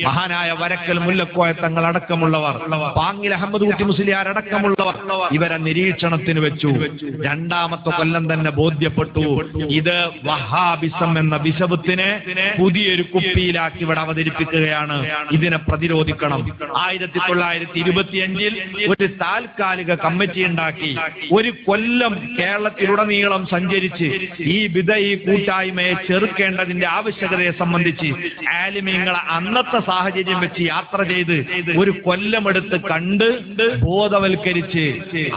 മഹാനായ വരക്കൽ മുല്ലക്കോയ തങ്ങൾ അടക്കമുള്ളവർ, പാങ്ങിൽ അഹമ്മദ് കുട്ടി മുസ്ലിയാർ അടക്കമുള്ളവർ ഇവരെ നിരീക്ഷണത്തിന് വെച്ചു. രണ്ടാമത്തെ കൊല്ലം തന്നെ ബോധ്യപ്പെട്ടു ഇത് വഹാബിസം എന്ന വിഷവത്തിനെ പുതിയൊരു കുപ്പിയിലാക്കി ഇവിടെ അവതരിപ്പിക്കുകയാണ്. ഇതിനെ പ്രതിരോധിക്കണം. 1925 ഒരു താൽക്കാലിക കമ്മിറ്റി ഉണ്ടാക്കി 1 കൊല്ലം കേരളത്തിലുടനീളം സഞ്ചരിച്ച് ഈ ബിദഈ കൂട്ടായ്മയെ ചെറുക്കേണ്ടതിന്റെ ആവശ്യകതയെ സംബന്ധിച്ച് ആലിമീങ്ങളെ അന്നത്തെ സാഹചര്യം വെച്ച് യാത്ര ചെയ്ത് 1 കൊല്ലമെടുത്ത് കണ്ട് ബോധവൽക്കരിച്ച്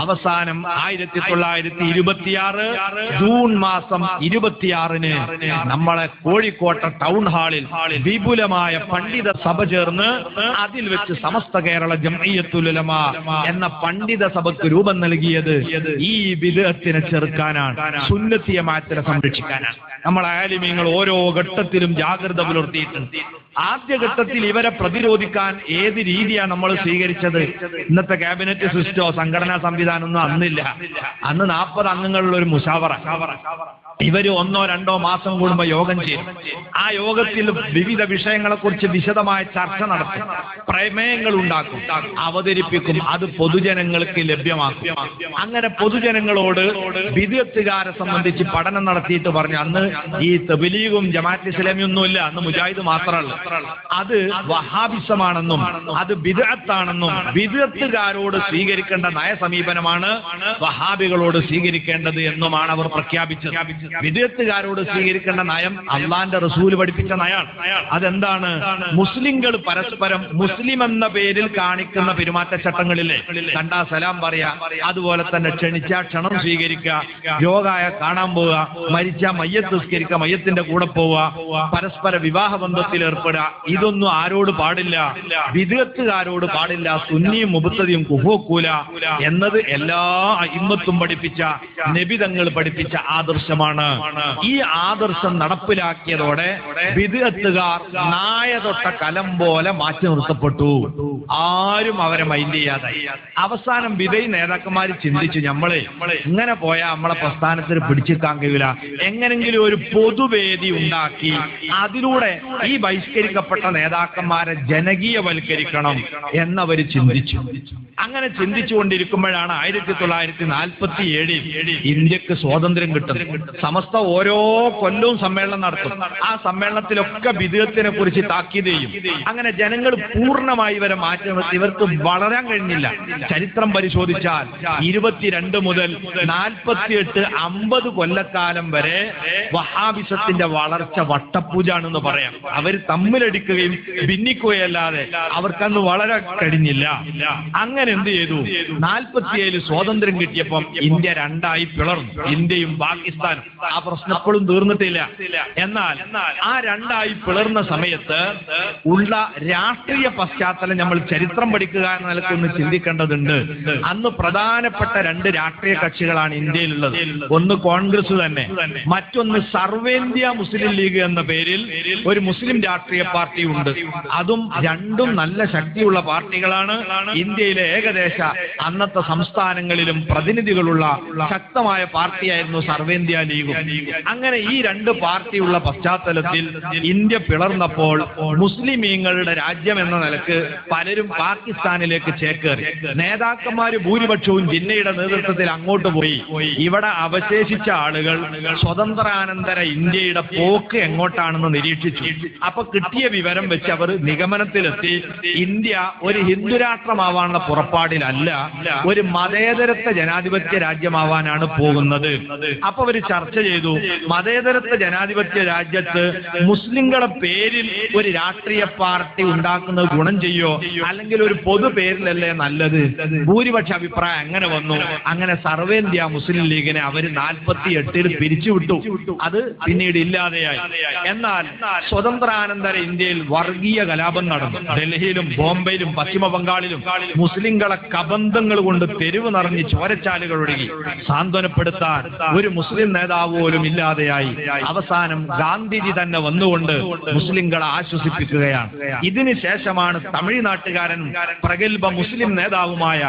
അവസാനം 1926 ജൂൺ മാസം 26-ന് നമ്മളെ കോഴിക്കോട്ടെ ടൗൺ ഹാളിൽ വിപുലമായ പണ്ഡിത സഭ ചേർന്ന് അതിൽ വെച്ച് സമസ്ത കേരള ജംഇയ്യത്തുൽ ഉലമ എന്ന പണ്ഡിത സഭയ്ക്ക് രൂപം നൽകിയത് ഈ ബിദ്അത്തിനെ ചെറുക്കാനാണ്, സുന്നത്തി ജമാഅത്തിനെ സംരക്ഷിക്കാനാണ്. നമ്മളെ ആലിമീങ്ങൾ ഓരോ ഘട്ടത്തിലും ജാഗ്രത പുലർത്തിയിട്ടുണ്ട്. ആദ്യഘട്ടത്തിൽ ഇവരെ പ്രതിരോധിക്കാൻ ഏത് രീതിയാണ് നമ്മൾ സ്വീകരിച്ചത്? ഇന്നത്തെ ക്യാബിനറ്റ് സിസ്റ്റോ സംഘടനാ സംവിധാനമൊന്നും അന്നില്ല. അന്ന് 40 അംഗങ്ങളുള്ള ഒരു മുശാവറ. ഇവര് 1-2 മാസം കൂടുമ്പോൾ യോഗം ചെയ്യും. ആ യോഗത്തിൽ വിവിധ വിഷയങ്ങളെ കുറിച്ച് വിശദമായ ചർച്ച നടത്തും, പ്രമേയങ്ങൾ ഉണ്ടാക്കും, അവതരിപ്പിക്കും, അത് പൊതുജനങ്ങൾക്ക് ലഭ്യമാക്കും. അങ്ങനെ പൊതുജനങ്ങളോട് ബിദ്അത്തുകാരെ സംബന്ധിച്ച് പഠനം നടത്തിയിട്ട് പറഞ്ഞു, അന്ന് ഈ തബ്ലീഗും ജമാഅത്ത് ഇസ്ലാമിയൊന്നുമില്ല, അന്ന് മുജാഹിദ് മാത്രമല്ല, അത് വഹാബിസമാണെന്നും അത് ബിദ്അത്താണെന്നും ബിദ്അത്തുകാരോട് സ്വീകരിക്കേണ്ട നയസമീപനമാണ് വഹാബികളോട് സ്വീകരിക്കേണ്ടത് എന്നുമാണ് അവർ പ്രഖ്യാപിച്ചത്. ബിദ്അത്തുകാരോട് സ്വീകരിക്കേണ്ട നയം അള്ളാന്റെ റസൂൽ പഠിപ്പിച്ച നയാണ്. അതെന്താണ്? മുസ്ലിങ്ങൾ പരസ്പരം മുസ്ലിം എന്ന പേരിൽ കാണിക്കുന്ന പെരുമാറ്റച്ചട്ടങ്ങളില്ലേ, കണ്ടാ സലാം പറയാ, അതുപോലെ തന്നെ ക്ഷണിച്ചാ ക്ഷണം സ്വീകരിക്കുക, രോഗായ കാണാൻ പോവുക, മരിച്ച മയ്യത്ത് നിസ്കരിക്കുക, മയ്യത്തിന്റെ കൂടെ പോവുക, പരസ്പര വിവാഹ ബന്ധത്തിൽ ഏർപ്പെടുക, ഇതൊന്നും ആരോട് പാടില്ല, ബിദ്അത്തുകാരോട് പാടില്ല, സുന്നിയും മുബത്തദിയും കുഹൂക്കൂല എന്നത് എല്ലാ ഇമ്മത്തും പഠിപ്പിച്ച, നബിതങ്ങൾ പഠിപ്പിച്ച ആദർശമാണ്. ഈ ആദർശം നടപ്പിലാക്കിയതോടെ ബിദ്അത്തുകാർ നായ തൊട്ട കലം പോലെ മാറ്റി നിർത്തപ്പെട്ടു. ആരും അവരെ മൈൻഡ് ചെയ്യാതായി. അവസാനം ബിദഈ നേതാക്കന്മാർ ചിന്തിച്ചു, നമ്മളെ ഇങ്ങനെ പോയാൽ നമ്മളെ പ്രസ്ഥാനത്തിന് പിടിച്ചെടുക്കാൻ കഴിയില്ല, എങ്ങനെങ്കിലും ഒരു പൊതുവേദി ഉണ്ടാക്കി അതിലൂടെ ഈ ബഹിഷ്കരിക്കപ്പെട്ട നേതാക്കന്മാരെ ജനകീയവൽക്കരിക്കണം എന്നവർ ചിന്തിച്ചു. അങ്ങനെ ചിന്തിച്ചുകൊണ്ടിരിക്കുമ്പോഴാണ് 1947 ഇന്ത്യക്ക് സ്വാതന്ത്ര്യം കിട്ടുന്നത്. സമസ്ത ഓരോ കൊല്ലവും സമ്മേളനം നടത്തും. ആ സമ്മേളനത്തിലൊക്കെ ബിദ്അത്തിനെ കുറിച്ച് താക്കീത് ചെയ്യും. അങ്ങനെ ജനങ്ങൾ പൂർണ്ണമായി ഇവരെ മാറ്റി നിർത്തി. ഇവർക്ക് വളരാൻ കഴിഞ്ഞില്ല. ചരിത്രം പരിശോധിച്ചാൽ 22 മുതൽ 48-50 കൊല്ലക്കാലം വരെ വഹാബിസത്തിന്റെ വളർച്ച വട്ടപ്പൂജാണെന്ന് പറയാം. അവർ തമ്മിലടിക്കുകയും ഭിന്നിക്കുകയല്ലാതെ അവർക്കന്ന് വളരാൻ കഴിഞ്ഞില്ല. അങ്ങനെ എന്ത് ചെയ്തു? 47 സ്വാതന്ത്ര്യം കിട്ടിയപ്പം ഇന്ത്യ 2ആയി പിളർന്നു. ഇന്ത്യയും പാകിസ്ഥാനും. ആ പ്രശ്നം എപ്പോഴും തീർന്നിട്ടില്ല. എന്നാൽ ആ 2ആയി പിളർന്ന സമയത്ത് ഉള്ള രാഷ്ട്രീയ പശ്ചാത്തലം നമ്മൾ ചരിത്രം പഠിക്കുക എന്ന നിലക്കൊന്ന് ചിന്തിക്കേണ്ടതുണ്ട്. അന്ന് പ്രധാനപ്പെട്ട 2 രാഷ്ട്രീയ കക്ഷികളാണ് ഇന്ത്യയിലുള്ളത്. ഒന്ന് കോൺഗ്രസ് തന്നെ, മറ്റൊന്ന് സർവേന്ത്യ മുസ്ലിം ലീഗ് എന്ന പേരിൽ ഒരു മുസ്ലിം രാഷ്ട്രീയ പാർട്ടി ഉണ്ട്. അതും രണ്ടും നല്ല ശക്തിയുള്ള പാർട്ടികളാണ്. ഇന്ത്യയിലെ ഏകദേശ അന്നത്തെ സംസ്ഥാനങ്ങളിലും പ്രതിനിധികളുള്ള ശക്തമായ പാർട്ടിയായിരുന്നു സർവേന്ത്യ ലീഗും. അങ്ങനെ ഈ 2 പാർട്ടിയുള്ള പശ്ചാത്തലത്തിൽ ഇന്ത്യ പിളർന്നപ്പോൾ മുസ്ലിമീങ്ങളുടെ രാജ്യം എന്ന നിലക്ക് പലരും പാകിസ്ഥാനിലേക്ക് ചേക്കേറി. നേതാക്കന്മാര് ഭൂരിപക്ഷവും ജിന്നയുടെ നേതൃത്വത്തിൽ അങ്ങോട്ട് പോയി. ഇവിടെ അവശേഷിച്ച ആളുകൾ സ്വതന്ത്രാനന്തര ഇന്ത്യയുടെ പോക്ക് എങ്ങോട്ടാണെന്ന് നിരീക്ഷിച്ചു. അപ്പൊ കിട്ടിയ വിവരം വെച്ച് അവർ നിഗമനത്തിലെത്തി, ഇന്ത്യ ഒരു ഹിന്ദുരാഷ്ട്രമാവാനുള്ള പുറപ്പാടിലല്ല, ഒരു മതേതരത്വ ജനാധിപത്യ രാജ്യമാവാനാണ് പോകുന്നത്. അപ്പൊ അവർ ചർച്ച ചെയ്തു, മതേതരത്വ ജനാധിപത്യ രാജ്യത്ത് മുസ്ലിങ്ങളുടെ പേരിൽ ഒരു രാഷ്ട്രീയ പാർട്ടി ഉണ്ടാക്കുന്നത് ഗുണം ചെയ്യോ, അല്ലെങ്കിൽ ഒരു പൊതു പേരിലല്ലേ നല്ലത്? ഭൂരിപക്ഷ അഭിപ്രായം അങ്ങനെ വന്നു. അങ്ങനെ സർവേന്ത്യ മുസ്ലിം ലീഗിനെ അവർ 48-ൽ പിരിച്ചുവിട്ടു. അത് പിന്നീട് ഇല്ലാതെയായി. എന്നാൽ സ്വതന്ത്രാനന്തര ഇന്ത്യയിൽ വർഗീയ കലാപം നടന്നു. ഡൽഹിയിലും ബോംബെയിലും പശ്ചിമ ബംഗാളിലും മുസ്ലിങ്ങളെ കബന്ധങ്ങൾ കൊണ്ട് തെരുവ് നിറഞ്ഞ് ചോരച്ചാലുകൾ ഒഴുകി. സാന്ത്വനപ്പെടുത്താൻ ഒരു മുസ്ലിം നേതാവ് പോലും ഇല്ലാതെയായി. അവസാനം ഗാന്ധിജി തന്നെ വന്നുകൊണ്ട് മുസ്ലിങ്ങളെ ആശ്വസിപ്പിക്കുകയാണ്. ഇതിന് ശേഷമാണ് തമിഴ്നാട്ടുകാരനും പ്രഗത്ഭ മുസ്ലിം നേതാവുമായ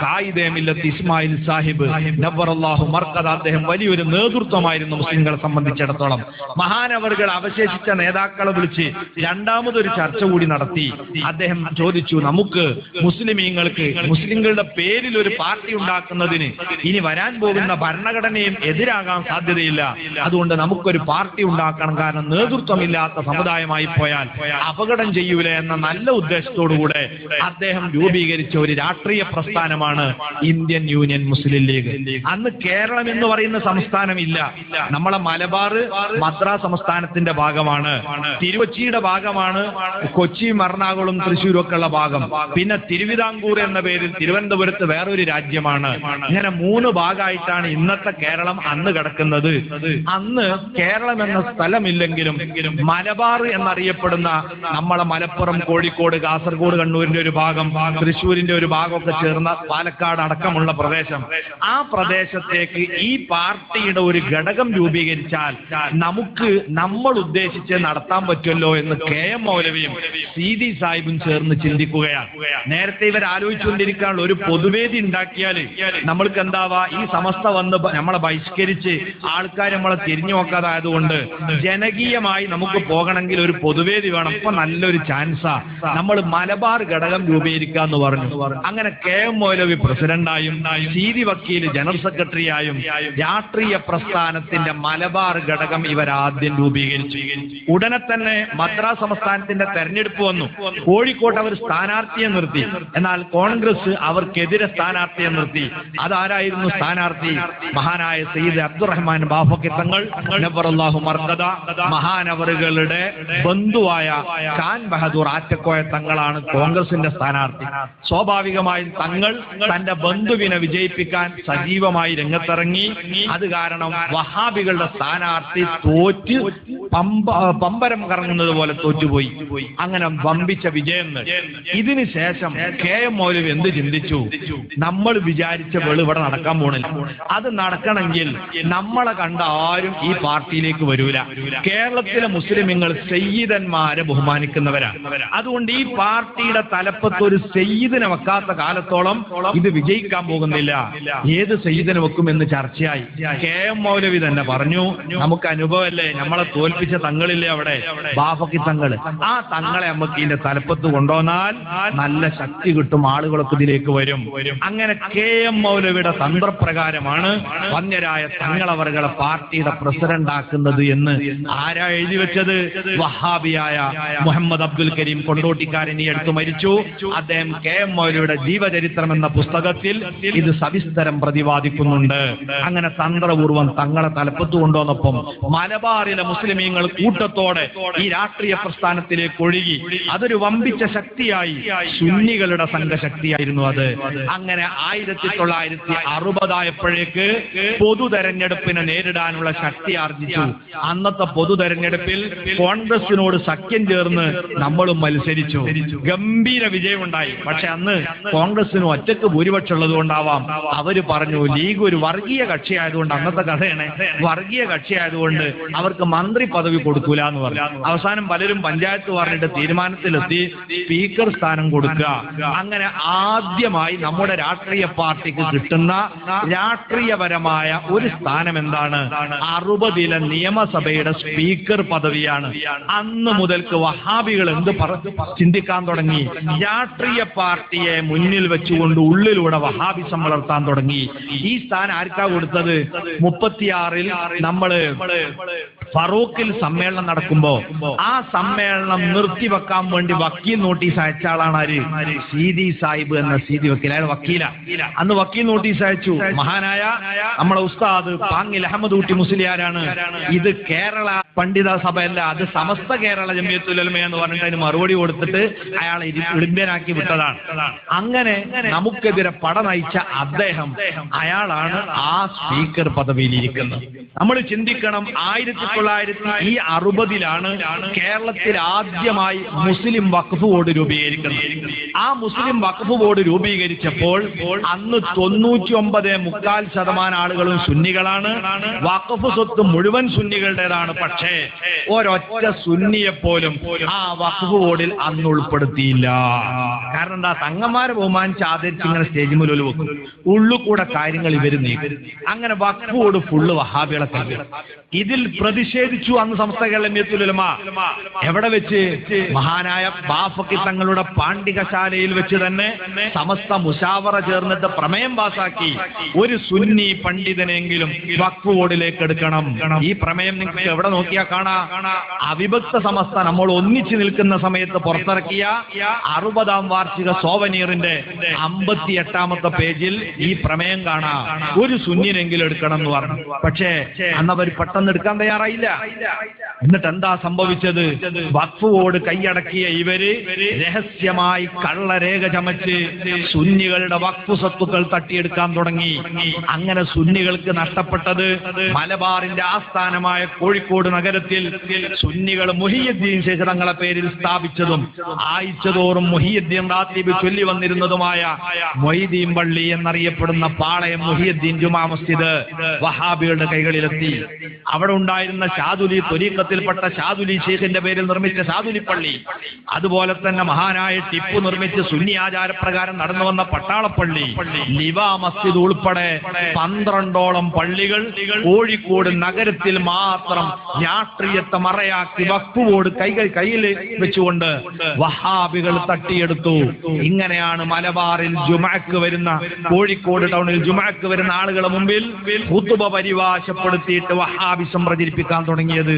ഖായിദെ മില്ലത്ത് ഇസ്മായിൽ സാഹിബ് നവ്വറല്ലാഹു മർഖദ, അദ്ദേഹം വലിയൊരു നേതൃത്വമായിരുന്നു മുസ്ലിങ്ങളെ സംബന്ധിച്ചിടത്തോളം. മഹാനവറുകൾ അവശേഷിച്ച നേതാക്കളെ വിളിച്ച് രണ്ടാമതൊരു ചർച്ച കൂടി നടത്തി. അദ്ദേഹം ചോദിച്ചു, നമുക്ക് മുസ്ലിമീങ്ങൾക്ക് മുസ്ലിങ്ങളുടെ പേരിൽ ഒരു പാർട്ടി ഉണ്ടാക്കുന്നതിന് ഇനി വരാൻ പോകുന്ന ഭരണഘടനയും എതിരാകാൻ സാധ്യതയില്ല. അതുകൊണ്ട് നമുക്കൊരു പാർട്ടി ഉണ്ടാക്കണം. കാരണം നേതൃത്വമില്ലാത്ത സമുദായമായി പോയാൽ അപകടം ചെയ്യൂലേ എന്ന നല്ല ഉദ്ദേശത്തോടുകൂടെ അദ്ദേഹം രൂപീകരിച്ച ഒരു രാഷ്ട്രീയ പ്രസ്ഥാനമാണ് ഇന്ത്യൻ യൂണിയൻ മുസ്ലിം ലീഗ്. അന്ന് കേരളം എന്ന് പറയുന്ന സംസ്ഥാനമില്ല. നമ്മളെ മലബാർ മദ്രാസ് സംസ്ഥാനത്തിന്റെ ഭാഗമാണ്, തിരുവച്ചിയുടെ ഭാഗമാണ് കൊച്ചിയും എറണാകുളം തൃശ്ശൂരും ഒക്കെ ഉള്ള ഭാഗം. പിന്നെ തിരുവിതാംകൂർ എന്ന പേരിൽ തിരുവനന്തപുരത്ത് വേറൊരു രാജ്യമാണ്. ഇങ്ങനെ 3 ഭാഗമായിട്ടാണ് ഇന്നത്തെ കേരളം അന്ന് കിടക്കുന്നത്. അന്ന് കേരളം എന്ന സ്ഥലമില്ലെങ്കിലും മലബാർ എന്നറിയപ്പെടുന്ന നമ്മളെ മലപ്പുറം, കോഴിക്കോട്, കാസർഗോഡ്, കണ്ണൂരിന്റെ ഒരു ഭാഗം, തൃശ്ശൂരിന്റെ ഒരു ഭാഗമൊക്കെ ചേർന്ന പാലക്കാട് അടക്കമുള്ള പ്രദേശം, ആ പ്രദേശത്തേക്ക് ഈ പാർട്ടിയുടെ ഒരു ഘടകം രൂപീകരിച്ചാൽ നമുക്ക് നമ്മൾ ഉദ്ദേശിച്ച് നടത്താൻ പറ്റുമല്ലോ എന്ന് KM മൗലവിയും സീതി സാഹിബും ചേർന്ന് ചിന്തിക്കുകയാണ്. നേരത്തെ ഇവർ ആലോചിച്ചുകൊണ്ടിരിക്കാനുള്ള ഒരു പൊതുവേദി ഉണ്ടാക്കിയാൽ നമ്മൾക്ക് എന്താവാ, ഈ സമസ്ത വന്ന് നമ്മളെ ബഹിഷ്കരിച്ച് ആൾക്കാർ നമ്മളെ തിരിഞ്ഞു നോക്കാതായതുകൊണ്ട് ജനകീയമായി നമുക്ക് പോകണമെങ്കിൽ ഒരു പൊതുവേദി വേണം. ഇപ്പൊ നല്ലൊരു ചാൻസാ, നമ്മൾ മലബാർ ഘടകം രൂപീകരിക്കാന്ന് പറഞ്ഞു. അങ്ങനെ KM മൗലവി പ്രസിഡന്റായും സീതി വക്കീൽ ജനറൽ സെക്രട്ടറിയായും രാഷ്ട്രീയ പ്രസ്ഥാനത്തിന്റെ മലബാർ ഘടകം ഇവരാദ്യം രൂപീകരിച്ചു. ഉടനെ തന്നെ മദ്രാസ് സംസ്ഥാനത്തിന്റെ തെരഞ്ഞെടുപ്പ് വന്നു. കോഴിക്കോട്ട് അവർ സ്ഥാനാർത്ഥിയെ നിർത്തി. എന്നാൽ കോൺഗ്രസ് അവർക്കെതിരെ സ്ഥാനാർത്ഥിയെ നിർത്തി. അതാരായിരുന്നു സ്ഥാനാർത്ഥി? മഹാനായ സയ്യിദ് അബ്ദുറഹ്മാൻ ബാഫഖി തങ്ങൾ നവ്വറല്ലാഹു മർഖദ, മഹാനവറുകളുടെ ബന്ധുവായ ഖാൻ ബഹദൂർ ആറ്റക്കോയ തങ്ങളാണ് കോൺഗ്രസിന്റെ സ്ഥാനാർത്ഥി. സ്വാഭാവികമായും തങ്ങൾ തന്റെ ബന്ധുവിനെ വിജയിപ്പിക്കാൻ സജീവമായി രംഗത്തിറങ്ങി. അത് കാരണം വഹാബികളുടെ സ്ഥാനാർത്ഥി തോറ്റ് പമ്പരം കറങ്ങുന്നത് പോലെ തോറ്റുപോയി. അങ്ങനെ വമ്പിച്ച വിജയം. ഇതിനു ശേഷം KM മൗലവി എന്ത് ചിന്തിച്ചു? നമ്മൾ വിചാരിച്ച ഇവിടെ നടക്കാൻ പോണില്ല. അത് നടക്കണമെങ്കിൽ നമ്മളെ കണ്ട ആരും ഈ പാർട്ടിയിലേക്ക് വരൂല. കേരളത്തിലെ മുസ്ലിമുകൾ സയ്യിദന്മാരെ ബഹുമാനിക്കുന്നവരാണ്. അതുകൊണ്ട് ഈ പാർട്ടിയുടെ തലപ്പത്ത് ഒരു സയ്യിദിനെ വെക്കാത്ത കാലത്തോളം ഇത് വിജയിക്കാൻ പോകുന്നില്ല. ഏത് സയ്യിദിനെ വെക്കും എന്ന് ചർച്ചയായി. KM മൗലവി തന്നെ പറഞ്ഞു, നമുക്ക് അനുഭവമല്ലേ, നമ്മളെ തോൽപ്പിച്ച തങ്ങളില്ലേ അവിടെ ബാഫഖി തങ്ങൾ, ആ തങ്ങളെ നമുക്ക് ഇതിന്റെ തലപ്പത്ത് കൊണ്ടുവന്നാൽ നല്ല ശക്തി കിട്ടും, ആളുകളൊക്കെ ഇതിലേക്ക് വരും. അങ്ങനെ KM മൗലവിയുടെ തന്ത്രപ്രകാരമാണ് വന്യരായ തങ്ങളവറുകളെ പാർട്ടിയുടെ പ്രസിഡന്റ് ആക്കുന്നത് എന്ന് ആരാ എഴുതി വെച്ചത്? വഹാബിയായ മുഹമ്മദ് അബ്ദുൽ കരീം കൊണ്ടോട്ടിക്കാരൻ ഈ അടുത്ത് മരിച്ചു. അദ്ദേഹം KM മൗലവിയുടെ ജീവചരിത്രം എന്ന പുസ്തകത്തിൽ ഇത് സവിസ്തരം പ്രതിപാദിക്കുന്നുണ്ട്. അങ്ങനെ തന്ത്രപൂർവ്വം തങ്ങളെ തലപ്പത്ത് കൊണ്ടുവന്നപ്പം മലബാറിലെ മുസ്ലിമീങ്ങൾ കൂട്ടത്തോടെ ഈ രാഷ്ട്രീയ പ്രസ്ഥാനത്തിലേക്ക് ഒഴുകി. അതൊരു വമ്പിച്ച ശക്തിയായി, സുന്നികളുടെ സംഘശക്തിയായിരുന്നു അത്. അങ്ങനെ 1960 പൊതു തെരഞ്ഞെടുപ്പിനെ നേരിടാനുള്ള ശക്തി ആർജിച്ചു. അന്നത്തെ പൊതു തെരഞ്ഞെടുപ്പിൽ കോൺഗ്രസിനോട് സഖ്യം ചേർന്ന് നമ്മളും മത്സരിച്ചു. ഗംഭീര വിജയമുണ്ടായി. പക്ഷെ അന്ന് കോൺഗ്രസിന് ഒറ്റക്ക് ഭൂരിപക്ഷം ഉള്ളത് കൊണ്ടാവാം അവര് പറഞ്ഞു ലീഗ് ഒരു വർഗീയ കക്ഷിയായതുകൊണ്ട്, അന്നത്തെ കഥയാണ്, വർഗീയ കക്ഷിയായതുകൊണ്ട് അവർക്ക് മന്ത്രി പദവി കൊടുക്കൂല എന്ന് പറഞ്ഞു. അവസാനം പലരും പഞ്ചായത്ത് പറഞ്ഞിട്ട് തീരുമാനത്തിലെത്തി സ്പീക്കർ സ്ഥാനം കൊടുക്കുക. അങ്ങനെ ആദ്യമായി നമ്മുടെ രാഷ്ട്രീയ പാർട്ടിക്ക് കിട്ടുന്ന രാഷ്ട്രീയപരമായ ഒരു സ്ഥാനം എന്താണ്? 60-ലെ നിയമസഭയുടെ സ്പീക്കർ പദവിയാണ്. അന്ന് മുതൽക്ക് വഹാബികൾ എന്ത് ചിന്തിക്കാൻ തുടങ്ങി? രാഷ്ട്രീയ പാർട്ടിയെ മുന്നിൽ വെച്ചുകൊണ്ട് ഉള്ളിലൂടെ വഹാബിസം വളർത്താൻ തുടങ്ങി. ഈ സ്ഥാനം ആർക്കാ കൊടുത്തത്? 36-ൽ നമ്മള് ഫറൂഖിൽ സമ്മേളനം നടക്കുമ്പോ ആ സമ്മേളനം നിർത്തിവെക്കാൻ വേണ്ടി വക്കീൽ നോട്ടീസ് അയച്ച ആളാണ് ആര്? സീതി സാഹിബ് എന്ന സീതി വക്കീൽ. അയാൾ വക്കീല. അന്ന് വക്കീൽ നോട്ടീസ് അയച്ചു. മഹാനായ നമ്മളെ ഉസ്താദ് പാങ്ങിൽ അഹമ്മദ് ഊട്ടി മുസ്ലിയാരാണ്. ഇത് കേരള പണ്ഡിത സഭയല്ല, അത് സമസ്ത കേരള ജമിയത്തുൽ ഉലമ എന്ന് പറഞ്ഞിട്ട് അതിന് മറുപടി കൊടുത്തിട്ട് അയാളെ ഇളിമ്പ്യനാക്കി വിട്ടതാണ്. അങ്ങനെ നമുക്കെതിരെ പട നയിച്ച അദ്ദേഹം, അയാളാണ് ആ സ്പീക്കർ പദവിയിൽ ഇരിക്കുന്നത്. നമ്മൾ ചിന്തിക്കണം, 1960 1960-ലാണ് കേരളത്തിൽ ആദ്യമായി മുസ്ലിം വഖഫ് ബോർഡ് രൂപീകരിക്കുന്നത്. ആ മുസ്ലിം വഖഫ് ബോർഡ് രൂപീകരിച്ചപ്പോൾ അന്ന് 99.4% ആളുകളും സുന്നികളാണ്. വഖഫ് സ്വത്ത് മുഴുവൻ സുന്നികളുടേതാണ്. പക്ഷേ ഒരൊറ്റ സുന്നിയെ പോലും ആ വഖഫ് ബോർഡിൽ അന്ന് ഉൾപ്പെടുത്തിയില്ല. കാരണം എന്താ? തങ്ങന്മാരെ ബഹുമാനിച്ച് ആദരിച്ച് ഇങ്ങനെ സ്റ്റേജ് മുന്നിൽ വെക്കും, ഉള്ളുകൂടെ കാര്യങ്ങൾ ഇവര് നീക്കും. അങ്ങനെ വഖഫ് ബോർഡ് ഫുള്ള് വഹാബികളെ തന്നെ. ഇതിൽ പ്രതിഷേധിച്ചു അന്ന് സമസ്ത കേരള ജംഇയ്യത്തുൽ ഉലമ. എവിടെ വെച്ച്? മഹാനായ ബാഫക്കി തങ്ങളുടെ പാണ്ഡികശാലയിൽ വെച്ച് തന്നെ സമസ്ത മുശാവറ ചേർന്നിട്ട് പ്രമേയം പാസാക്കി, ഒരു സുന്നി പണ്ഡിതനെങ്കിലും വഖഫ് ബോർഡിലേക്ക് എടുക്കണം. ഈ പ്രമേയം നിങ്ങൾക്ക് എവിടെ നോക്കിയാൽ കാണാം. അവിഭക്ത സമസ്ത നമ്മൾ ഒന്നിച്ചു നിൽക്കുന്ന സമയത്ത് പുറത്തിറക്കിയ 60ാം വാർഷിക സോവനീറിന്റെ 58ാമത്തെ പേജിൽ ഈ പ്രമേയം കാണാം. ഒരു സുന്നിനെങ്കിലും എടുക്കണം എന്ന് പറഞ്ഞു. പക്ഷേ അന്നവർ പെട്ടെന്ന് എടുക്കാൻ തയ്യാറായില്ല. എന്നിട്ട് എന്താ സംഭവിച്ചത്? വഖഫ് ബോർഡ് കൈയടക്കിയ ഇവര് രഹസ്യമായി കള്ളരേഖ ചമച്ച് സുന്നികളുടെ വഖഫ് സ്വത്തുക്കൾ തട്ടിയെടുക്കാൻ തുടങ്ങി. അങ്ങനെ സുന്നികൾക്ക് നഷ്ടപ്പെട്ടത് മലബാറിന്റെ ആസ്ഥാനമായ കോഴിക്കോട് നഗരത്തിൽ സുന്നികൾ മുഹിയുദ്ദീൻ ശേഖ തങ്ങളെ പേരിൽ സ്ഥാപിച്ചതും ആഴ്ചതോറും മുഹിയുദ്ദീൻ റാത്തീബ് ചൊല്ലി വന്നിരുന്നതുമായ മൊയ്തീൻ പള്ളി എന്നറിയപ്പെടുന്ന പാളയം മുഹിയുദ്ദീൻ ജുമാ മസ്ജിദ് വഹാബികളുടെ കൈകളിലെത്തി. അവിടെ ഉണ്ടായിരുന്ന ഷാദുലി ത്വരീഖത്തിൽപ്പെട്ട ഷാദുലി ശേഖിന്റെ പേരിൽ നിർമ്മിച്ച ഷാദുലി പള്ളി, അതുപോലെ തന്നെ മഹാനായ ടിപ്പു നിർമ്മിച്ച് സുന്നി ആചാരപ്രകാരം നടന്നു വന്ന പട്ടാളപ്പള്ളി, ലിവാ മസ്ജിദ് ഉൾപ്പെടെ 12ഓളം പള്ളികൾ കോഴിക്കോട് നഗരത്തിൽ മാത്രം രാഷ്ട്രീയത്തെ മറയാക്കി വഖഫ് ബോർഡ് കയ്യിൽ വെച്ചുകൊണ്ട് വഹാബികൾ തട്ടിയെടുത്തു. ഇങ്ങനെയാണ് മലബാറിൽ ജുമഅക്ക് വരുന്ന, കോഴിക്കോട് ടൗണിൽ ജുമഅക്ക് വരുന്ന ആളുകളെ മുമ്പിൽ ഖുതുബ പരിഭാഷപ്പെടുത്തിയിട്ട് വഹാബിസം പ്രചരിപ്പിക്കാൻ തുടങ്ങിയത്.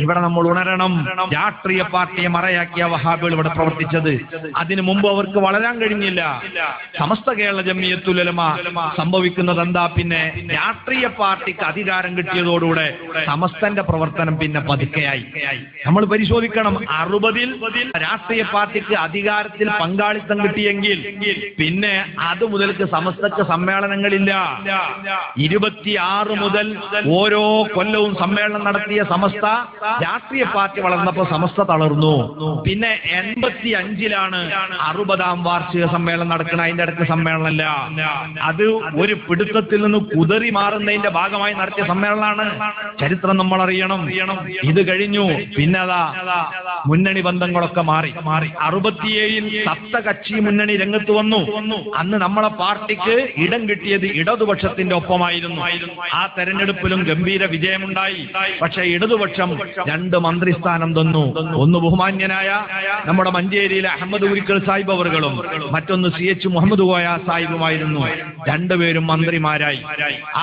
ഇവിടെ നമ്മൾ ഉണരണം. രാഷ്ട്രീയ പാർട്ടിയെ മറയാക്കിയ വഹാബികൾ ഇവിടെ പ്രവർത്തിച്ചത്. അതിനു മുമ്പ് അവർക്ക് വളരാൻ കഴിഞ്ഞില്ല. സമസ്ത കേരള ജംഇയ്യത്തുൽ ഉലമ സംഭവിക്കുന്നത് എന്താ? പിന്നെ രാഷ്ട്രീയ പാർട്ടിക്ക് അധികാരം കിട്ടിയതോടുകൂടെ സമസ്തന്റെ പ്രവർത്തനം പിന്നെ പതുക്കെയായി. നമ്മൾ പരിശോധിക്കണം. 60-ൽ രാഷ്ട്രീയ പാർട്ടിക്ക് അധികാരത്തിൽ പങ്കാളിത്തം കിട്ടിയെങ്കിൽ പിന്നെ അത് മുതൽക്ക് സമസ്തക്ക് സമ്മേളനങ്ങളില്ല. 26 മുതൽ ഓരോ കൊല്ലവും സമ്മേളനം നടത്തിയ സമസ്ത രാഷ്ട്രീയ പാർട്ടി വളർന്നപ്പോൾ സമസ്ത തളർന്നു. പിന്നെ 85-ലാണ് 60ാം വാർഷിക സമ്മേളനം നടക്കുന്നത്. അതിന്റെ അടുത്ത് സമ്മേളനമല്ല, അത് ഒരു പിടുത്തത്തിൽ നിന്ന് കുതറി മാറുന്നതിന്റെ ഭാഗമായി നടത്തിയ സമ്മേളനമാണ്. ചരിത്രം നമ്മൾ അറിയണം. ഇത് കഴിഞ്ഞു. പിന്നെ മുന്നണി ബന്ധങ്ങളൊക്കെ മാറി. 67-ൽ സപ്തകക്ഷി മുന്നണി രംഗത്ത് വന്നു. അന്ന് നമ്മളെ പാർട്ടിക്ക് ഇടം കിട്ടിയത് ഇടതുപക്ഷത്തിന്റെ ഒപ്പമായിരുന്നു. ആ തെരഞ്ഞെടുപ്പിലും ഗംഭീര വിജയമുണ്ടായി. പക്ഷെ ഇടതുപക്ഷം 2 മന്ത്രിസ്ഥാനം തന്നു. ഒന്ന് ബഹുമാന്യനായ നമ്മുടെ മഞ്ചേരിയിലെ അഹമ്മദ് ഉരിക്കൽ സാഹിബ് അവറുകളും മറ്റൊന്ന് CH മുഹമ്മദ് കോയ സാഹിബുമായിരുന്നു. രണ്ടുപേരും മന്ത്രിമാരായി.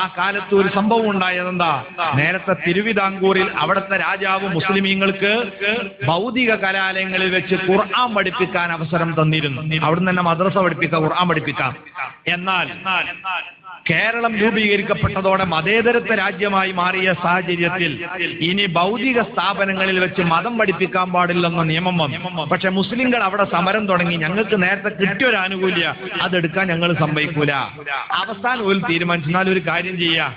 ആ കാലത്ത് ഒരു സംഭവം ഉണ്ടായതെന്താ? നേരത്തെ തിരുവിതാംകൂറിൽ അവിടുത്തെ രാജാവ് മുസ്ലിമീങ്ങൾക്ക് ഭൗതിക കലാലയങ്ങളിൽ വെച്ച് ഖുർആൻ പഠിപ്പിക്കാൻ അവസരം തന്നിരുന്നു. അവിടുന്ന് തന്നെ മദ്രസ പഠിപ്പിക്കാം, ഖുർആൻ പഠിപ്പിക്കാം. എന്നാൽ കേരളം രൂപീകരിക്കപ്പെട്ടതോടെ മതേതരത്വ രാജ്യമായി മാറിയ സാഹചര്യത്തിൽ ഇനി ഭൗതിക സ്ഥാപനങ്ങളിൽ വെച്ച് മതം പഠിപ്പിക്കാൻ പാടില്ലെന്ന നിയമം വന്നു. പക്ഷെ മുസ്ലിങ്ങൾ അവിടെ സമരം തുടങ്ങി. ഞങ്ങൾക്ക് നേരത്തെ കിട്ടിയൊരു ആനുകൂല്യ അതെടുക്കാൻ ഞങ്ങൾ സമ്മതിക്കൂല. അവസാനം ഒരു തീരുമാനിച്ചാൽ ഒരു കാര്യം ചെയ്യാം,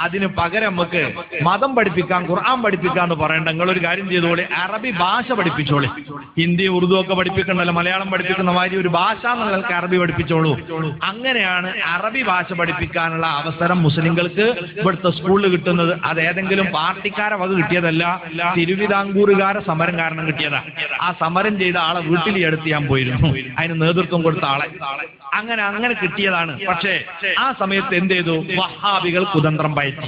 അതിന് പകരം നമുക്ക് മതം പഠിപ്പിക്കാൻ, ഖുർആൻ പഠിപ്പിക്കാന്ന് പറയണ്ട, നിങ്ങളൊരു കാര്യം ചെയ്തോളി, അറബി ഭാഷ പഠിപ്പിച്ചോളി. ഹിന്ദി ഉറുദു ഒക്കെ പഠിപ്പിക്കണ്ടല്ലോ, മലയാളം പഠിപ്പിക്കുന്ന മാതിരി ഒരു ഭാഷ നിങ്ങൾക്ക് അറബി പഠിപ്പിച്ചോളൂ. അങ്ങനെയാണ് അറബി ഭാഷ പഠിപ്പിക്കാനുള്ള അവസരം മുസ്ലിങ്ങൾക്ക് ഇവിടുത്തെ സ്കൂളിൽ കിട്ടുന്നത്. അത് ഏതെങ്കിലും പാർട്ടിക്കാരെ വക കിട്ടിയതല്ല, തിരുവിതാംകൂറുകാരെ സമരം കാരണം കിട്ടിയതാ. ആ സമരം ചെയ്ത ആളെ വീട്ടിൽ എടുത്ത് ഞാൻ പോയിരുന്നു, അതിന് നേതൃത്വം കൊടുത്ത ആളെ. അങ്ങനെ കിട്ടിയതാണ്. പക്ഷേ ആ സമയത്ത് എന്ത് ചെയ്തു? വഹാബികൾ കുതന്ത്രം പയറ്റി.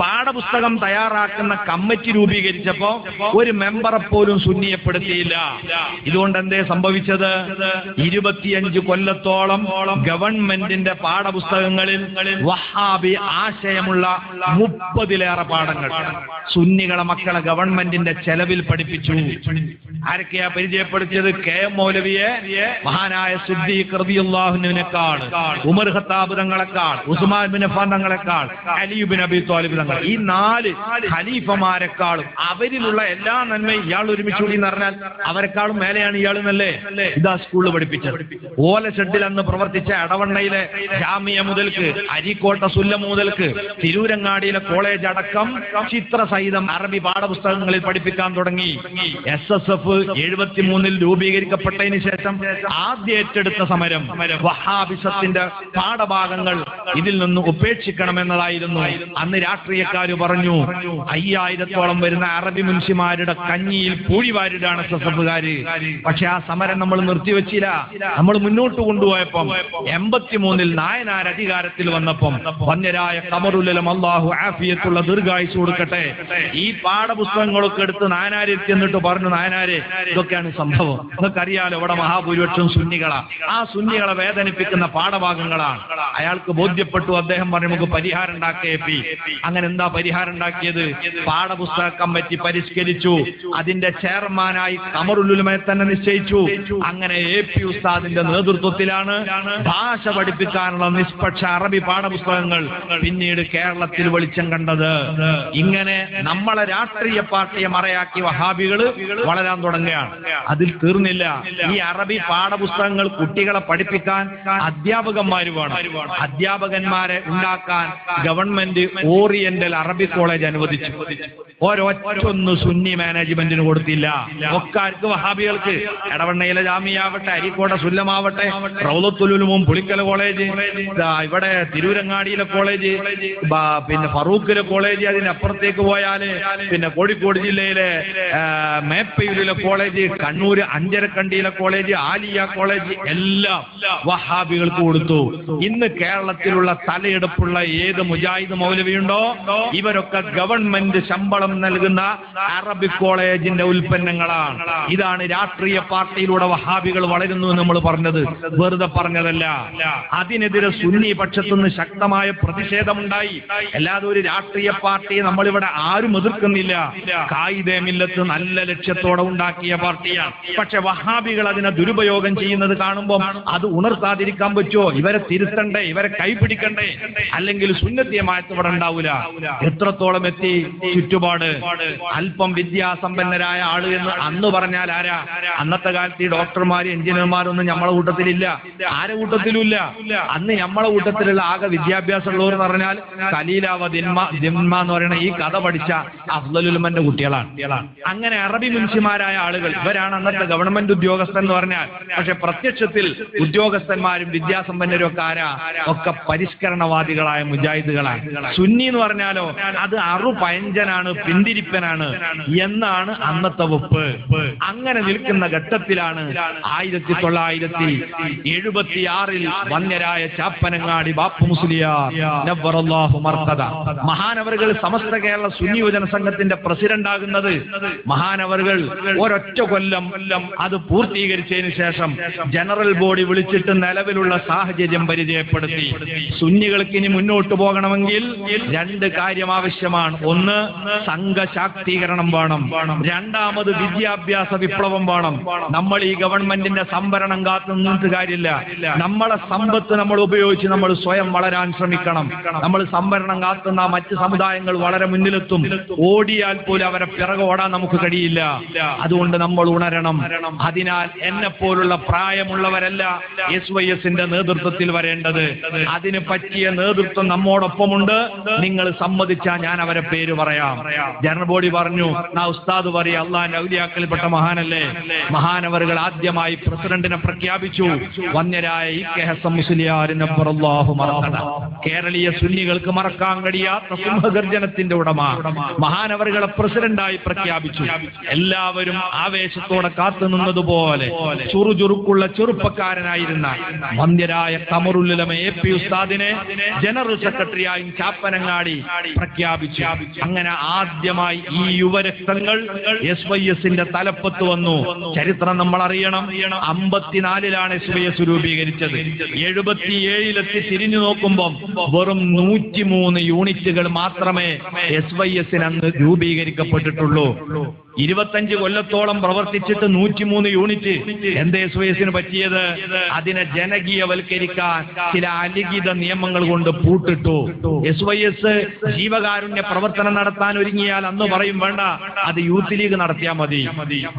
പാഠപുസ്തകം തയ്യാറാക്കുന്ന കമ്മിറ്റി രൂപീകരിച്ചപ്പോ ഒരു മെമ്പറെ പോലും സുന്നിയപ്പെടുത്തിയില്ല. ഇതുകൊണ്ട് എന്തേ സംഭവിച്ചത്? 25 കൊല്ലത്തോളം ഗവൺമെന്റിന്റെ പാഠപുസ്തകങ്ങളിൽ വഹാബി ആശയമുള്ള 30-ലേറെ പാഠങ്ങൾ സുന്നികളെ മക്കളെ ഗവൺമെന്റിന്റെ ചെലവിൽ പഠിപ്പിച്ചു. ആരൊക്കെയാ പരിചയപ്പെടുത്തിയത്? KM മൗലവിയെ മഹാനായ സിദ്ദീഖ് റളിയല്ലാഹുവിനേക്കാൾ, ഉമർ ഖത്താബ് തങ്ങളെക്കാൾ, ഉസ്മാൻ ബിൻ അഫ്ഫാൻ തങ്ങളെക്കാൾ, അലി ബിൻ അബി ത്വാലിബ് തങ്ങൾ, ഈ 4 ഖലീഫമാരെക്കാളും അവരിലുള്ള എല്ലാ നന്മയും ഇയാൾ ഒരുമിച്ചുകൂടി എന്ന് പറഞ്ഞാൽ അവരെക്കാളും മേലെയാണ് ഇയാൾ എന്നല്ലേ ഇതാ സ്കൂളിൽ പഠിപ്പിച്ചത്. ഓല ഷെഡിൽ അന്ന് പ്രവർത്തിച്ച എടവണ്ണയിലെ ജാമിയ മുതൽക്ക് അരീക്കോട്ട സുല്ലം മുതൽക്ക് തിരൂരങ്ങാടിയിലെ കോളേജ് അടക്കം ചിത്രസഹിതം അറബി പാഠപുസ്തകങ്ങളിൽ പഠിപ്പിക്കാൻ തുടങ്ങി. SSF 73 രൂപീകരിക്കപ്പെട്ടതിന് ശേഷം ആദ്യം ഏറ്റെടുത്ത സമരം വഹാബിസത്തിന്റെ പാഠഭാഗങ്ങൾ ഇതിൽ നിന്ന് ഉപേക്ഷിക്കണമെന്നതായിരുന്നു. അന്ന് രാഷ്ട്രീയക്കാര് പറഞ്ഞു 5000-ഓളം വരുന്ന അറബി മുൻഷിമാരുടെ കഞ്ഞിയിൽ പൂഴിവാരിടാണ് SSFകാര്. പക്ഷെ ആ സമരം നമ്മൾ നിർത്തിവെച്ചില്ല. നമ്മൾ മുന്നോട്ട് കൊണ്ടുപോയപ്പം 83 നായനാർ അധികാരത്തിൽ വന്നപ്പം വന്യരായ ഖമറുൽ അല്ലാഹു ആഫിയത്തുള്ള ദീർഘായുസ് കൊടുക്കട്ടെ, ഈ പാഠപുസ്തകങ്ങളൊക്കെ എടുത്ത് നായനാരെ എന്നിട്ട് പറഞ്ഞു, നായനാരെ ഇതൊക്കെയാണ് സംഭവം, നിങ്ങൾക്കറിയാലോ ഇവിടെ മഹാഭൂരിപക്ഷം സുന്നികളാ, ആ സുന്നികളെ വേദനിപ്പിക്കുന്ന പാഠഭാഗങ്ങളാണ്. അയാൾക്ക് ബോധ്യപ്പെട്ടു. അദ്ദേഹം പറഞ്ഞു നമുക്ക് പരിഹാരം ഉണ്ടാക്കിയ അങ്ങനെ എന്താ പരിഹാരം ഉണ്ടാക്കിയത്? പാഠപുസ്തക കമ്മിറ്റി പരിഷ്കരിച്ചു. അതിന്റെ ചെയർമാനായി ഖമറുൽ ഉലമയെ തന്നെ നിശ്ചയിച്ചു. അങ്ങനെ AP ഉസ്താദിന്റെ നേതൃത്വത്തിലാണ് ഭാഷ പഠിപ്പിക്കാനുള്ള നിഷ്പക്ഷ അറബി പാഠപുസ്തകങ്ങൾ പിന്നീട് കേരളത്തിൽ വെളിച്ചം കണ്ടത്. ഇങ്ങനെ നമ്മളെ രാഷ്ട്രീയ പാർട്ടിയെ മറയാക്കി വഹാബികള് വളരാൻ തുടങ്ങുകയാണ്. അതിൽ തീർന്നില്ല. ഈ അറബി പാഠപുസ്തകങ്ങൾ കുട്ടികളെ പഠിപ്പിക്കാൻ അധ്യാപകന്മാര് വേണം. അധ്യാപകന്മാരെ ഉണ്ടാക്കാൻ ഗവൺമെന്റ് ഓറിയന്റൽ അറബി കോളേജ് അനുവദിച്ചു. ഒരൊറ്റൊന്ന് സുന്നി മാനേജ്മെന്റിന് കൊടുത്തില്ല. ഒക്കാർക്ക് വഹാബികൾക്ക് എടവണ്ണയിലെ ജാമിയാവട്ടെ, അരീക്കോട്ടെ സുല്ലമാവട്ടെ, റൗളത്തുൽ ഉലൂം പുളിക്കല കോളേജ്, ഇവിടെ തിരൂരങ്ങാടിയിലെ കോളേജ്, പിന്നെ ഫറൂഖിലെ കോളേജ്, അതിനപ്പുറത്തേക്ക് പോയാല് പിന്നെ കോഴിക്കോട് ജില്ലയിലെ മേപ്പയൂരിലെ കോളേജ്, കണ്ണൂർ അഞ്ചരക്കണ്ടിയിലെ കോളേജ്, ആലിയ കോളേജ് എല്ലാം വഹാബികൾക്ക് കൊടുത്തു. ഇന്ന് കേരളത്തിലുള്ള തലയെടുപ്പുള്ള ഏത് മുജാഹിദ് മൗലവിയുണ്ടോ ഇവരൊക്കെ ഗവൺമെന്റ് ശമ്പളം നൽകുന്ന അറബിക് കോളേജിന്റെ ഉൽപ്പന്നങ്ങളാണ്. ഇതാണ് രാഷ്ട്രീയ പാർട്ടിയിലൂടെ വഹാബികൾ വളരുന്നു എന്ന് നമ്മൾ പറഞ്ഞത് വെറുതെ പറഞ്ഞതല്ല. അതിനെതിരെ സുന്നി പക്ഷത്തുനിന്ന് ശക്തമായ പ്രതിഷേധമുണ്ടായി. അല്ലാതെ ഒരു രാഷ്ട്രീയ പാർട്ടിയെ നമ്മളിവിടെ ആരും എതിർക്കുന്നില്ല. ഖായിദെ മില്ലത്ത് നല്ല ലക്ഷ്യത്തോടെ ഉണ്ടാക്കിയ പാർട്ടിയാണ്. പക്ഷെ വഹാബികൾ അതിനെ ദുരുപയോഗം ചെയ്യുന്നത് കാണുമ്പോൾ അത് ഉണർത്താതിരിക്കാൻ പറ്റുമോ? ഇവരെ തിരുത്തണ്ടേ, ഇവരെ കൈപിടിക്കണ്ടേ? അല്ലെങ്കിൽ സുന്നത്തിയമായത്ത് ഇവിടെ ഉണ്ടാവൂല. എത്രത്തോളം എത്തി ചുറ്റുപാട്? അല്പം വിദ്യാസമ്പന്നരായ ആള് എന്ന് അന്ന് പറഞ്ഞാൽ ആരാ? അന്നത്തെ കാലത്ത് ഈ ഡോക്ടർമാര് എഞ്ചിനീയർമാരൊന്നും നമ്മളെ കൂട്ടത്തിലില്ല. ആരെ കൂട്ടത്തിലുമില്ല. അന്ന് നമ്മളെ കൂട്ടത്തിലുള്ള ആകെ വിദ്യാഭ്യാസമുള്ളവർ എന്ന് പറഞ്ഞാൽ ഖലീലാവ ദിമ്മ എന്ന് പറയുന്ന ഈ കഥ പഠിച്ച അഫ്ളലുൽ ഉലമന്റെ കുട്ടികളാണ്. അങ്ങനെ അറബി മുൻഷിമാരായ ആളുകൾ ഇവരാണ് അന്നത്തെ ഗവൺമെന്റ് ഉദ്യോഗസ്ഥൻ എന്ന് പറഞ്ഞാൽ. പക്ഷെ പ്രത്യക്ഷത്തിൽ ഉദ്യോഗസ്ഥന്മാരും വിദ്യാസമ്പന്നരും ഒക്കെ ആരാ? ഒക്കെ പരിഷ്കരണവാദികളായ മുജാഹിദുകളാണ്. സുന്നി എന്ന് പറഞ്ഞാലോ അത് അറുപയഞ്ചനാണ്, പിന്തിരിപ്പനാണ് എന്നാണ് അന്നത്തെ വെപ്പ്. അങ്ങനെ നിൽക്കുന്ന ഘട്ടത്തിലാണ് 1976 വന്യരായ ചാപ്പനങ്ങാടി ബാപ്പു മുസ്ലിയാർ നവ്വറല്ലാഹു മർഖദ മഹാനവറുകൾ സമസ്ത കേരള സുന്നി യുവജന സംഘത്തിന്റെ പ്രസിഡന്റ് ആകുന്നത്. മഹാനവറുകൾ ഒരൊറ്റ കൊല്ലം അത് പൂർത്തീകരിച്ചതിന് ശേഷം ജനറൽ ബോഡി വിളിച്ചിട്ട് നിലവിലുള്ള സാഹചര്യം പരിചയപ്പെടുത്തി. സുന്നികൾക്ക് ഇനി മുന്നോട്ട് പോകണമെങ്കിൽ രണ്ട് കാര്യം ആവശ്യമാണ്. ഒന്ന്, സംഘശാക്തീകരണം വേണം. രണ്ടാമത്, വിദ്യാഭ്യാസ വിപ്ലവം വേണം. നമ്മൾ ഈ ഗവൺമെന്റിന്റെ സംവരണം കാത്തു നിന്നിട്ട് കാര്യമില്ല. നമ്മളെ സമ്പത്ത് നമ്മൾ ഉപയോഗിച്ച് നമ്മൾ സ്വയം വളരാൻ ശ്രമിക്കണം. നമ്മൾ സംവരണം കാത്തുന്ന മറ്റ് സമുദായങ്ങൾ വളരെ മുന്നിലെത്തും. ഓടിയാൽ പോലും അവരെ പിറകെ ഓടാൻ നമുക്ക് കഴിയില്ല. അതുകൊണ്ട് നമ്മൾ ഉണരണം. അതിനാൽ എന്നെ പോലുള്ള പ്രായമുള്ളവരല്ല SYSന്റെ നേതൃത്വത്തിൽ വരേണ്ടത്. അതിന് പറ്റിയ നേതൃത്വം നമ്മോടൊപ്പമുണ്ട്. നിങ്ങൾ സമ്മതിച്ചാൽ ഞാൻ അവരെ പേര് പറയാം. ജനറൽ ബോഡി പറഞ്ഞു, ഉസ്താദ് പറയാ, അള്ളാന്റെ ഔലിയാക്കളിൽപ്പെട്ട മഹാനല്ലേ. മഹാനവറുകൾ ആദ്യമായി പ്രസിഡന്റിനെ പ്രഖ്യാപിച്ചു. വന്യരായ ഇ.കെ. ഹസൻ മുസ്ലിയാരിനെ കേരളീയ സുന്നികൾക്ക് മറക്കാൻ കഴിയാത്ത സിംഹഗർജനത്തിന്റെ ഉടമ മഹാനവറുകളെ പ്രസിഡന്റായി പ്രഖ്യാപിച്ചു. എല്ലാവരും ആവേശത്തോടെ കാത്തുനിന്നതുപോലെ ചുറുചുറുക്കുള്ള ചെറുപ്പക്കാരനായിരുന്ന വന്യരായ ഖമറുൽ ഉലമ AP ഉസ്താദിനെ ജനറൽ സെക്രട്ടറിയായും ചാപ്പനങ്ങാടി പ്രഖ്യാപിച്ചു. അങ്ങനെ ആദ്യമായി ഈ യുവരക്തങ്ങൾ SYSന്റെ തലപ്പത്ത് വന്നു. ചരിത്രം നമ്മൾ അറിയണം. 54 SYS രൂപീകരിച്ചത്. 77 തിരിഞ്ഞു നോക്കുമ്പോൾ വെറും 103 യൂണിറ്റുകൾ മാത്രമേ SYSന് അന്ന് രൂപീകരിക്കപ്പെട്ടിട്ടുള്ളൂ. 25 കൊല്ലത്തോളം പ്രവർത്തിച്ചിട്ട് 103 യൂണിറ്റ്. എന്തേ SYS പറ്റിയത്? അതിനെ ജനകീയവൽക്കരിക്കാൻ ചില അലിഖിത നിയമങ്ങൾ കൊണ്ട് പൂട്ടിട്ടു. SYS ജീവകാരുണ്യ പ്രവർത്തനം നടത്താൻ ഒരുങ്ങിയാൽ അന്ന് പറയും വേണ്ട, അത് യൂത്ത് ലീഗ് നടത്തിയാൽ മതി.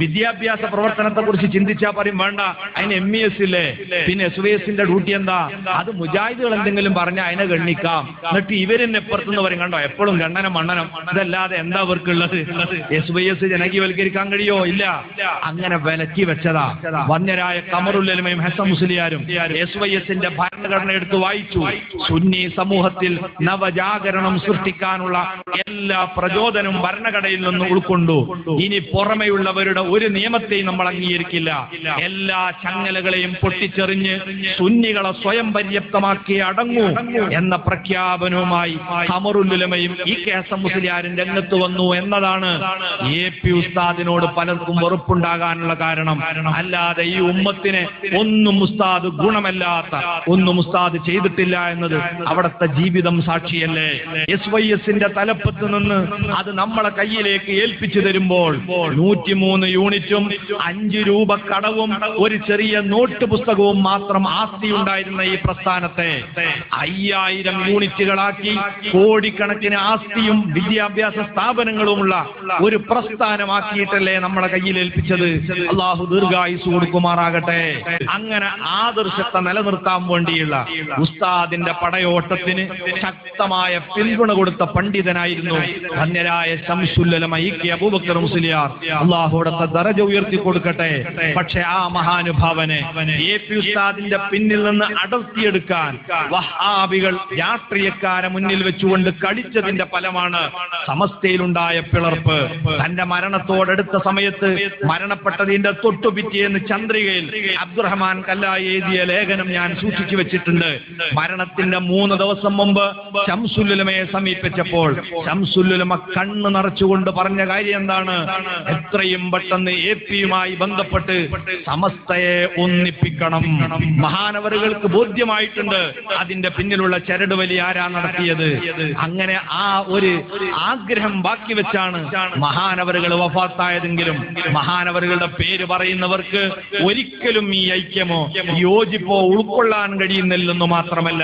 വിദ്യാഭ്യാസ പ്രവർത്തനത്തെ കുറിച്ച് ചിന്തിച്ചാൽ പറയും വേണ്ട, അതിന് MES ഇല്ലേ. പിന്നെ SYSന്റെ ഡ്യൂട്ടി എന്താ? അത് മുജാഹിദുകൾ എന്തെങ്കിലും പറഞ്ഞാൽ അതിനെ ഗണ്ണിക്കാം. എന്നിട്ട് ഇവരെന്നെ എപ്പുറത്തുനിന്ന് പറയും കണ്ടോ എപ്പോഴും ഗണ്ണനം മണ്ണനം, ഇതല്ലാതെ എന്താ അവർക്കുള്ളത്? SYS ജനകീയവൽക്കരിക്കാൻ കഴിയോ? ഇല്ല. അങ്ങനെ വിലക്കി വെച്ചതാ. വന്യരായ ഖമറുൽ ഉലമയും ഹസൻ മുസ്ലിയാരും SYSന്റെ ഭരണഘടന എടുത്ത് വായിച്ചു. സുന്നി സമൂഹത്തിൽ നവജാഗരണം സൃഷ്ടിക്കാനുള്ള എല്ലാ പ്രചോദനവും ഭരണഘടനയിൽ നിന്ന് ഉൾക്കൊണ്ടു. ഇനി പുറമെയുള്ളവരുടെ ഒരു നിയമത്തെയും നമ്മൾ അംഗീകരിക്കില്ല. എല്ലാ ചങ്ങലകളെയും പൊട്ടിച്ചെറിഞ്ഞ് സുന്നികളെ സ്വയം പര്യാപ്തമാക്കി അടങ്ങൂ എന്ന പ്രഖ്യാപനവുമായി ഖമറുൽ ഉലമയും ഹസൻ മുസ്ലിയാരും രംഗത്ത് വന്നു എന്നതാണ് AP ഉസ്താദിനോട് പലർക്കും വെറുപ്പുണ്ടാകാനുള്ള കാരണം. അല്ലാതെ ഈ ഉമ്മത്തിനെ ഒന്നും ഉസ്താദ് ഗുണമല്ലാത്ത ഒന്നും ഉസ്താദ് ചെയ്തിട്ടില്ല എന്നത് അവിടുത്തെ ജീവിതം സാക്ഷിയല്ലേ. SYSന്റെ തലപ്പത്ത് നിന്ന് അത് നമ്മളെ കയ്യിലേക്ക് ഏൽപ്പിച്ചു തരുമ്പോൾ 103 യൂണിറ്റും 5 രൂപ കടവും ഒരു ചെറിയ നോട്ട് പുസ്തകവും മാത്രം ആസ്തിയുണ്ടായിരുന്ന ഈ പ്രസ്ഥാനത്തെ 5000 യൂണിറ്റുകളാക്കി കോടിക്കണക്കിന് ആസ്തിയും വിദ്യാഭ്യാസ സ്ഥാപനങ്ങളുമുള്ള ഒരു പ്രസ്ഥാനമാക്കിയിട്ടല്ലേ നമ്മളെ കയ്യിൽ ഏൽപ്പിച്ചത്. അള്ളാഹു ദീർഘായുസ് കൊടുക്കുമാറാകട്ടെ. അങ്ങനെ ആദർശത്തെ നിലനിർത്താൻ വേണ്ടിയുള്ള ഉസ്താദിന്റെ പടയോട്ടത്തിന് ശക്തമായ പിന്തുണ കൊടുത്ത പണ്ഡിതനായിരുന്നു ധന്യരായ ശംസുൽ ഉലമ അബൂബക്കർ മുസ്ലിയാർ. അള്ളാഹുവിടത്തെ ദറജ ഉയർത്തി കൊടുക്കട്ടെ. പക്ഷെ ആ മഹാനുഭാവനെ AP ഉസ്താദിന്റെ പിന്നിൽ നിന്ന് അടർത്തിയെടുക്കാൻ വഹാബികൾ രാഷ്ട്രീയക്കാരെ മുന്നിൽ വെച്ചുകൊണ്ട് കളിച്ചതിന്റെ ഫലമാണ് സമസ്തയിലുണ്ടായ പിളർപ്പ്. തന്റെ മരണത്തോടടുത്ത സമയത്ത് മരണപ്പെട്ടതിന്റെ തൊട്ടുപിറ്റേന്ന് ചന്ദ്രികയിൽ അബ്ദുറഹ്മാൻ കല്ലായി എഴുതിയ ലേഖനം ഞാൻ സൂക്ഷിച്ചു വെച്ചിട്ടുണ്ട്. മരണത്തിന്റെ 3 ദിവസം മുമ്പ് ശംസുൽ ഉലമയെ സമീപിച്ചപ്പോൾ ശംസുൽ ഉലമ കണ്ണ് നിറച്ചുകൊണ്ട് പറഞ്ഞ കാര്യം എന്താണ്? എത്രയും പെട്ടെന്ന് APയുമായി ബന്ധപ്പെട്ട് സമസ്തയെ ഒന്നിപ്പിക്കണം. മഹാനവറുകൾക്ക് ബോധ്യമായിട്ടുണ്ട് അതിന്റെ പിന്നിലുള്ള ചരടുവലി ആരാ നടത്തിയത്. അങ്ങനെ ആ ഒരു ആഗ്രഹം ബാക്കി വെച്ചാണ് മഹാനവറുകൾ വഫാത്തായതെങ്കിലും മഹാനവറുകളുടെ പേര് പറയുന്നവർക്ക് ഒരിക്കലും ഈ ഐക്യമോ യോജിപ്പോ ഉൾക്കൊള്ളാൻ കഴിയുന്നില്ലെന്ന് മാത്രമല്ല,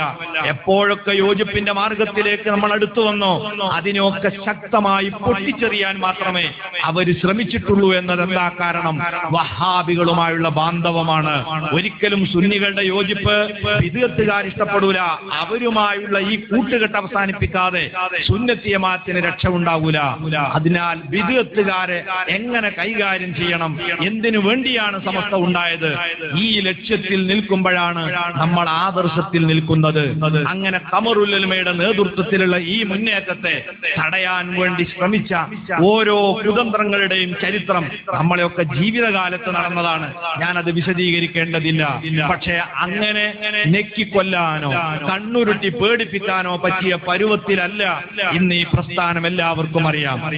എപ്പോഴൊക്കെ യോജിപ്പിന്റെ മാർഗത്തിലേക്ക് നമ്മൾ അടുത്തു വന്നോ അതിനൊക്കെ ശക്തമായി പൊട്ടിച്ചെറിയാൻ മാത്രമേ അവര് ശ്രമിച്ചിട്ടുള്ളൂ എന്നതെന്താ കാരണം? വഹാബികളുമായുള്ള ബാന്ധവമാണ്. ഒരിക്കലും സുന്നികളുടെ യോജിപ്പ് വിദ്അത്തുകാർ ഇഷ്ടപ്പെടൂല. അവരുമായുള്ള ഈ കൂട്ടുകെട്ട് അവസാനിപ്പിക്കാതെ സുന്നത്തി ജമാഅത്തിന് രക്ഷ ഉണ്ടാകൂല. അതിനാൽ വിദ്അത്തുകാരെ എങ്ങനെ കൈകാര്യം ചെയ്യണം, എന്തിനു വേണ്ടിയാണ് സമസ്ത ഉണ്ടായത്, ഈ ലക്ഷ്യത്തിൽ നിൽക്കുമ്പോഴാണ് നമ്മൾ ആദർശത്തിൽ നിൽക്കുന്നത്. അങ്ങനെ ഖമറുൽ ഉലമയുടെ നേതൃത്വത്തിലുള്ള ഈ മുന്നേറ്റത്തെ തടയാൻ വേണ്ടി ശ്രമിച്ച ഓരോ കുതന്ത്രങ്ങളുടെയും ചരിത്രം നമ്മളെയൊക്കെ ജീവിതകാലത്ത് നടന്നതാണ്. ഞാനത് വിശദീകരിക്കേണ്ടതില്ല. പക്ഷേ അങ്ങനെ നെക്കിക്കൊല്ലാനോ കണ്ണുരുട്ടി പേടിപ്പിക്കാനോ പറ്റിയ പരുവത്തിലല്ല ഇന്ന് ഈ പ്രസ്ഥാനം എല്ലാവർക്കും അറിയാം.